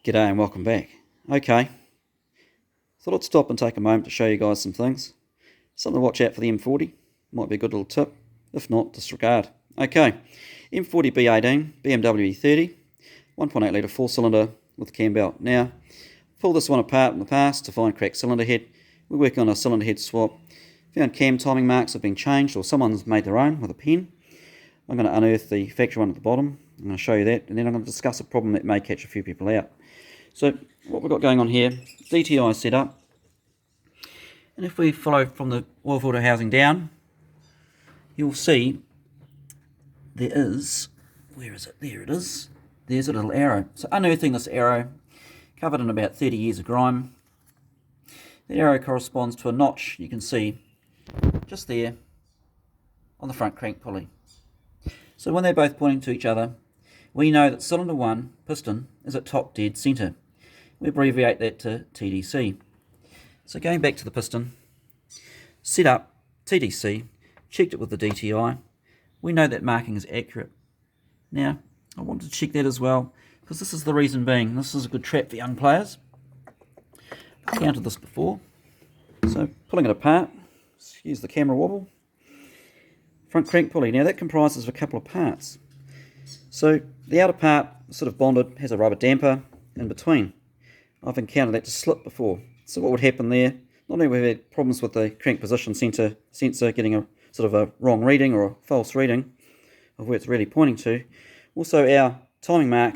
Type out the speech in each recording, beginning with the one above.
G'day and welcome back. Okay, thought I'd stop and take a moment to show you guys some things. Something to watch out for the M40, might be a good little tip. If not, disregard. Okay, M40 B18, BMW E30, 1.8 litre 4-cylinder with cam belt. Now, pulled this one apart in the past to find cracked cylinder head. We're working on a cylinder head swap. Found cam timing marks have been changed, or someone's made their own with a pen. I'm going to unearth the factory one at the bottom. I'm going to show you that, and then I'm going to discuss a problem that may catch a few people out. So what we've got going on here, DTI setup, and if we follow from the oil filter housing down, you'll see there is, where is it? There it is. There's a little arrow. So unearthing this arrow, covered in about 30 years of grime. The arrow corresponds to a notch you can see just there on the front crank pulley. So when they're both pointing to each other, we know that cylinder 1 piston is at top dead centre. We abbreviate that to TDC. So going back to the piston, set up TDC, checked it with the DTI. We know that marking is accurate. Now, I wanted to check that as well, because this is the reason being. This is a good trap for young players. I've counted this before. So pulling it apart, excuse the camera wobble. Front crank pulley. Now that comprises of a couple of parts. So the outer part, sort of bonded, has a rubber damper in between. I've encountered that to slip before. So what would happen there, not only have we had problems with the crank position sensor getting a sort of a wrong reading or a false reading of where it's really pointing to, also our timing mark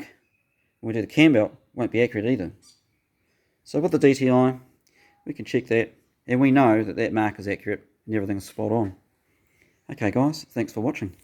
when we do the cam belt won't be accurate either. So with the DTI, we can check that, and we know that that mark is accurate and everything's spot on. Okay guys, thanks for watching.